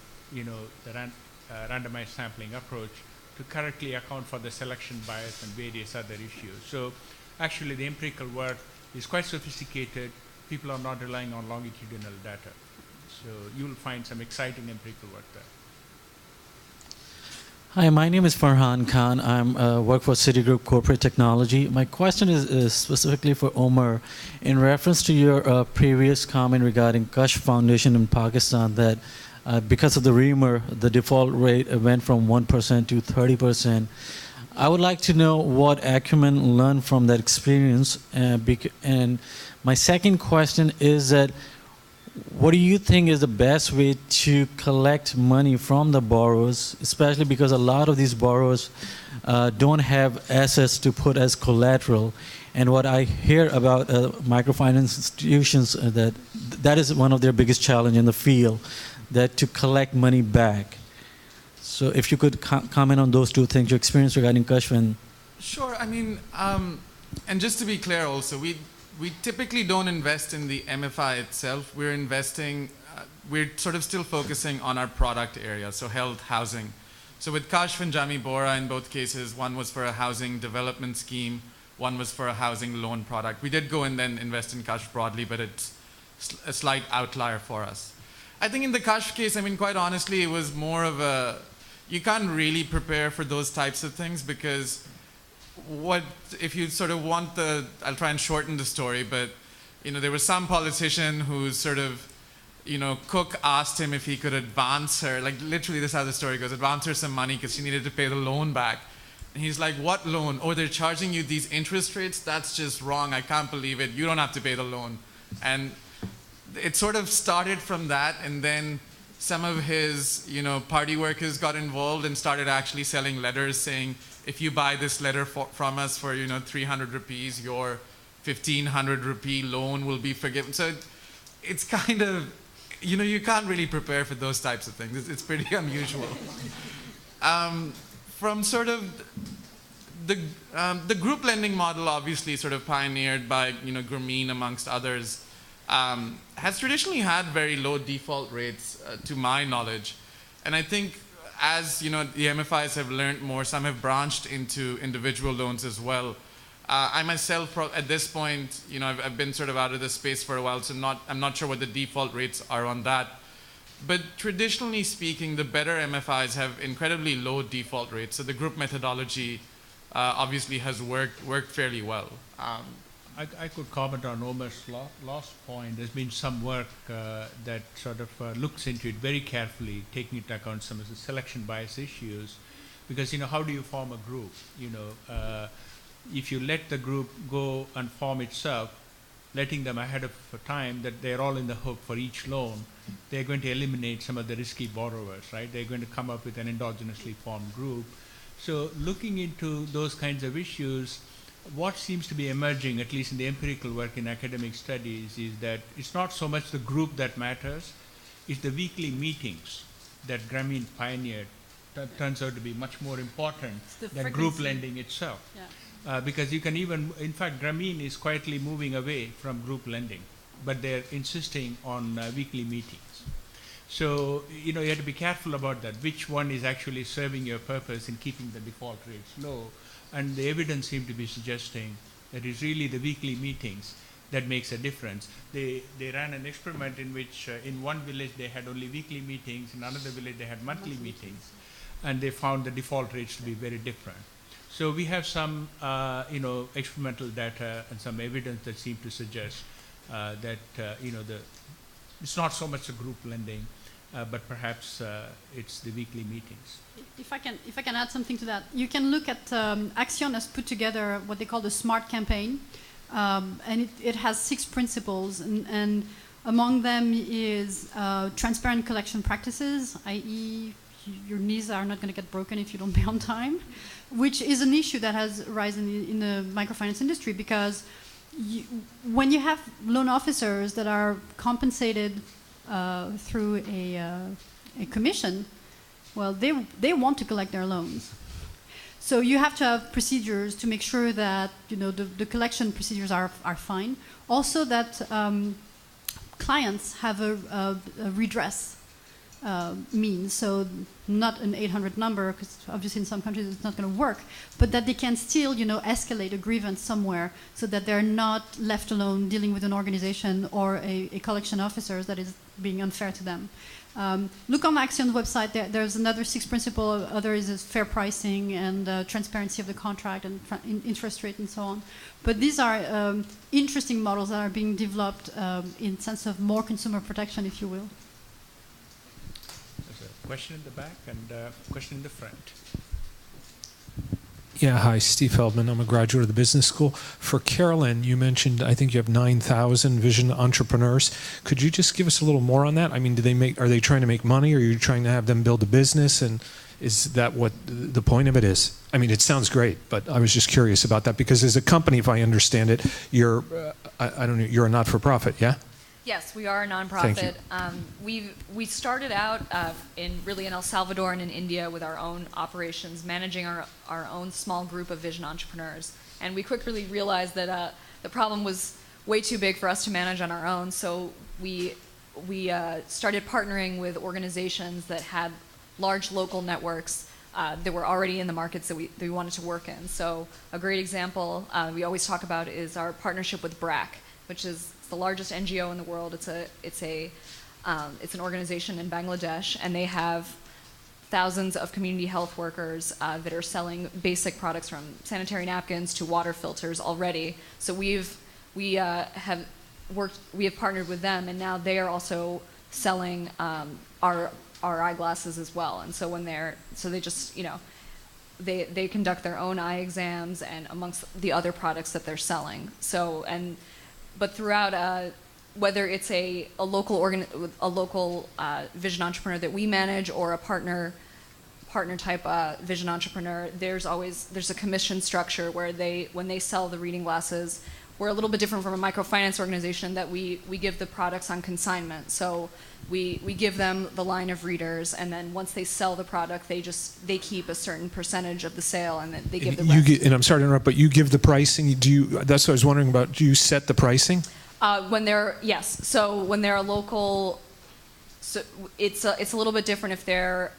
randomized sampling approach to correctly account for the selection bias and various other issues. So actually the empirical work is quite sophisticated. People are not relying on longitudinal data. So you'll find some exciting empirical work there. Hi, my name is Farhan Khan. I work for Citigroup Corporate Technology. My question is specifically for Omer. In reference to your previous comment regarding Kush Foundation in Pakistan, that because of the rumor, the default rate went from 1% to 30%. I would like to know what Acumen learned from that experience. And my second question is that what do you think is the best way to collect money from the borrowers, especially because a lot of these borrowers don't have assets to put as collateral? And what I hear about microfinance institutions, that is one of their biggest challenge in the field, that to collect money back. So if you could comment on those two things, your experience regarding Kushman. Sure. I mean, and just to be clear also, we typically don't invest in the MFI itself. We're investing, we're sort of still focusing on our product area, so health, housing. So with Kashf and Jami Bora, in both cases, one was for a housing development scheme, one was for a housing loan product. We did go and then invest in Kashf broadly, but it's a slight outlier for us. I think in the Kashf case, I mean, quite honestly, it was more of a, you can't really prepare for those types of things because what if you sort of want the, I'll try and shorten the story, but there was some politician who sort of, Cook asked him if he could advance her, like literally this is how the story goes, advance her some money because she needed to pay the loan back. And he's like, what loan? Oh, they're charging you these interest rates? That's just wrong. I can't believe it. You don't have to pay the loan. And it sort of started from that, and then some of his, party workers got involved and started actually selling letters saying, if you buy this letter from us for, 300 rupees, your 1,500 rupee loan will be forgiven. So it's kind of, you can't really prepare for those types of things. It's pretty unusual. From sort of the group lending model, obviously sort of pioneered by, Grameen amongst others, has traditionally had very low default rates, to my knowledge. And I think as the MFIs have learned more, some have branched into individual loans as well. I myself, at this point, I've been sort of out of the space for a while, so I'm not sure what the default rates are on that. But traditionally speaking, the better MFIs have incredibly low default rates. So the group methodology obviously has worked fairly well. I could comment on Omer's last point. There's been some work that sort of looks into it very carefully, taking into account some of the selection bias issues. Because, how do you form a group? If you let the group go and form itself, letting them ahead of time that they're all in the hook for each loan, they're going to eliminate some of the risky borrowers, right? They're going to come up with an endogenously formed group. So looking into those kinds of issues, what seems to be emerging, at least in the empirical work in academic studies, is that it's not so much the group that matters, it's the weekly meetings that Grameen pioneered that turns out to be much more important than group lending itself. Yeah. Because you can even, in fact, Grameen is quietly moving away from group lending, but they're insisting on weekly meetings. So, you have to be careful about that, which one is actually serving your purpose in keeping the default rates low. And the evidence seemed to be suggesting that it's really the weekly meetings that makes a difference. They ran an experiment in which in one village they had only weekly meetings, in another village they had monthly meetings, and they found the default rates to be very different. So we have some experimental data and some evidence that seem to suggest that it's not so much a group lending, but perhaps it's the weekly meetings. If I can add something to that, you can look at Action has put together what they call the SMART campaign, and it has 6 principles, and among them is transparent collection practices, i.e. your knees are not going to get broken if you don't pay on time, which is an issue that has arisen in the microfinance industry, because when you have loan officers that are compensated through a commission, well, they want to collect their loans. So you have to have procedures to make sure that the collection procedures are fine. Also that clients have a redress means, so not an 800 number, because obviously in some countries it's not going to work, but that they can still escalate a grievance somewhere, so that they're not left alone dealing with an organization or a collection officer that is being unfair to them. Look on Action's website. There's another 6 principles. Others is fair pricing and transparency of the contract and interest rate and so on. But these are interesting models that are being developed in sense of more consumer protection, if you will. There's a question in the back and a question in the front. Yeah, hi, Steve Feldman. I'm a graduate of the business school. For Carolyn, you mentioned, I think you have 9,000 vision entrepreneurs. Could you just give us a little more on that? I mean, are they trying to make money, or are you trying to have them build a business? And is that what the point of it is? I mean, it sounds great, but I was just curious about that, because as a company, if I understand it, you're, I don't know, you're a not-for-profit, yeah? Yes, we are a nonprofit. We started out in El Salvador and in India with our own operations, managing our own small group of vision entrepreneurs. And we quickly realized that the problem was way too big for us to manage on our own. So we started partnering with organizations that had large local networks that were already in the markets that we wanted to work in. So a great example we always talk about is our partnership with BRAC, which is the largest NGO in the world. It's an organization in Bangladesh, and they have thousands of community health workers that are selling basic products from sanitary napkins to water filters already. So we have partnered with them, and now they are also selling our eyeglasses as well. And so they just they conduct their own eye exams and amongst the other products that they're selling. But throughout whether it's a local vision entrepreneur that we manage or a partner type vision entrepreneur, there's a commission structure where when they sell the reading glasses, we're a little bit different from a microfinance organization that we give the products on consignment. So we give them the line of readers, and then once they sell the product, they keep a certain percentage of the sale, and then they give the rest. And I'm sorry to interrupt, but you give the pricing. That's what I was wondering about. Do you set the pricing? Yes. So when they're a local, so it's a little bit different if they're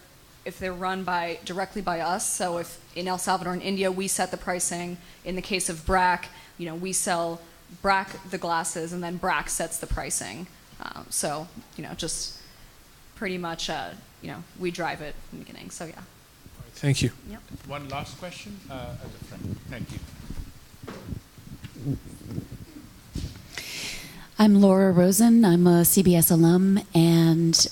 run directly by us. So if in El Salvador and India, we set the pricing. In the case of BRAC, we sell BRAC the glasses, and then BRAC sets the pricing. So, just pretty much, we drive it from the beginning. So, yeah. Thank you. Yep. One last question at the front. Thank you. I'm Laura Rosen. I'm a CBS alum and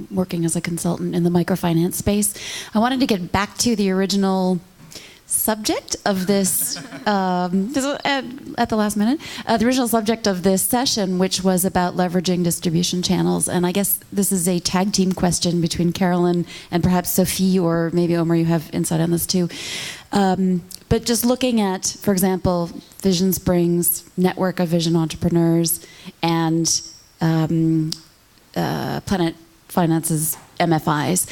working as a consultant in the microfinance space. I wanted to get back to the original subject of this, at the last minute, the original subject of this session, which was about leveraging distribution channels. And I guess this is a tag team question between Carolyn and perhaps Sophie, or maybe Omer, you have insight on this too. But just looking at, for example, VisionSpring's network of vision entrepreneurs and Planet Finance's MFIs.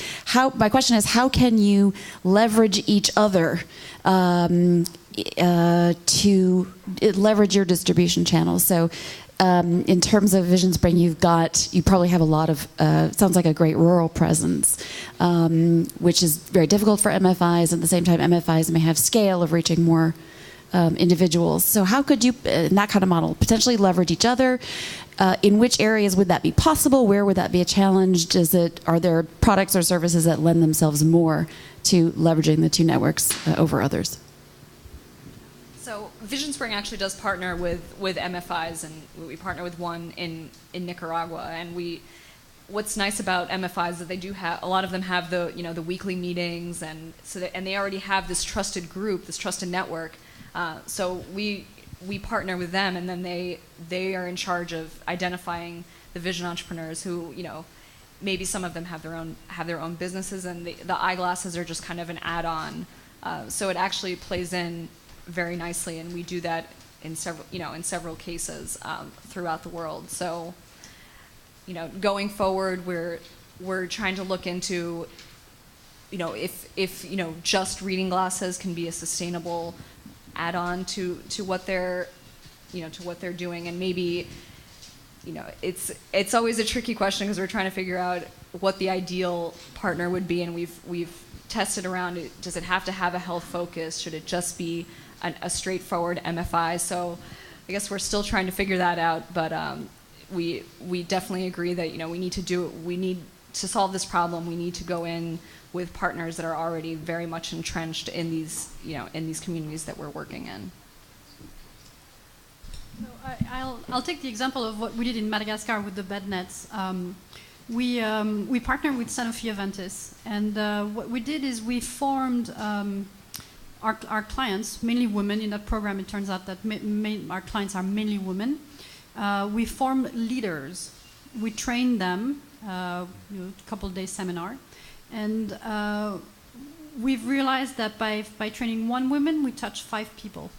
My question is, how can you leverage each other to leverage your distribution channels? So in terms of VisionSpring, you probably have a lot of, sounds like a great rural presence, which is very difficult for MFIs. At the same time, MFIs may have scale of reaching more individuals. So how could you, in that kind of model, potentially leverage each other? In which areas would that be possible? Where would that be a challenge? Are there products or services that lend themselves more to leveraging the two networks over others? So VisionSpring actually does partner with MFIs, and we partner with one in Nicaragua. And what's nice about MFIs is that they do have, a lot of them have the the weekly meetings, and and they already have this trusted group, this trusted network. So we partner with them, and then they are in charge of identifying the vision entrepreneurs who, maybe some of them have their own businesses, and the eyeglasses are just kind of an add-on. So it actually plays in very nicely, and we do that in several cases throughout the world. So, going forward, we're trying to look into, if just reading glasses can be a sustainable add-on to what they're doing, and maybe it's always a tricky question because we're trying to figure out what the ideal partner would be, and we've tested around it. Does it have to have a health focus? Should it just be a straightforward MFI? So I guess we're still trying to figure that out, but we definitely agree that we need to solve this problem. We need to go in with partners that are already very much entrenched in these communities that we're working in. So I'll take the example of what we did in Madagascar with the bed nets. We partnered with Sanofi Aventis, and what we did is we formed our clients, mainly women in that program. It turns out that our clients are mainly women. We formed leaders. We trained them, a couple of days seminar. And we've realized that by training one woman, we touch 5 people.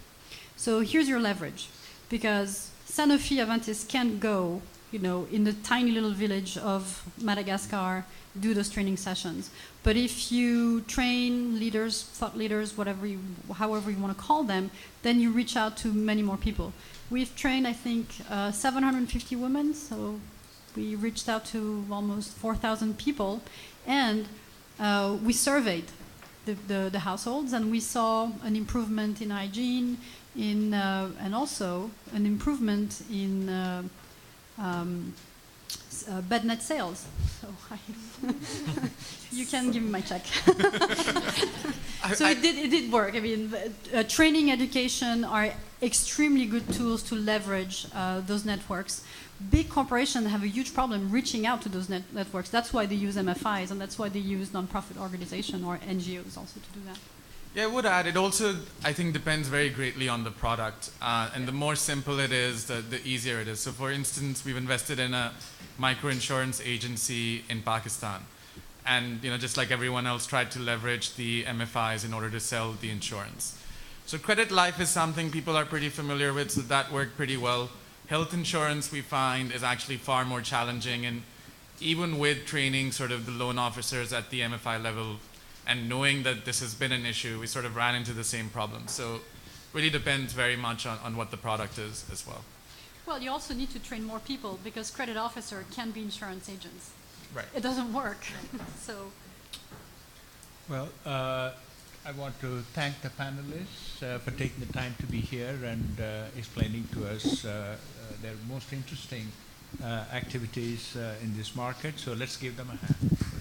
So here's your leverage, because Sanofi Aventis can't go, in the tiny little village of Madagascar, do those training sessions. But if you train leaders, thought leaders, however you want to call them, then you reach out to many more people. We've trained, I think, 750 women, so we reached out to almost 4,000 people, and we surveyed the households, and we saw an improvement in hygiene, and also an improvement in bed net sales. So you can give me my check. So it did work. I mean, training, education are extremely good tools to leverage those networks. Big corporations have a huge problem reaching out to those networks. That's why they use MFIs, and that's why they use nonprofit organizations or NGOs also to do that. Yeah, I would add, it also, I think, depends very greatly on the product. And the more simple it is, the easier it is. So for instance, we've invested in a microinsurance agency in Pakistan. And just like everyone else, tried to leverage the MFIs in order to sell the insurance. So credit life is something people are pretty familiar with, so that worked pretty well. Health insurance, we find, is actually far more challenging. And even with training sort of the loan officers at the MFI level, and knowing that this has been an issue, we sort of ran into the same problem. So really depends very much on what the product is as well. Well, you also need to train more people because credit officer can be insurance agents. Right. It doesn't work. So. Well, I want to thank the panelists for taking the time to be here and explaining to us their most interesting activities in this market. So let's give them a hand.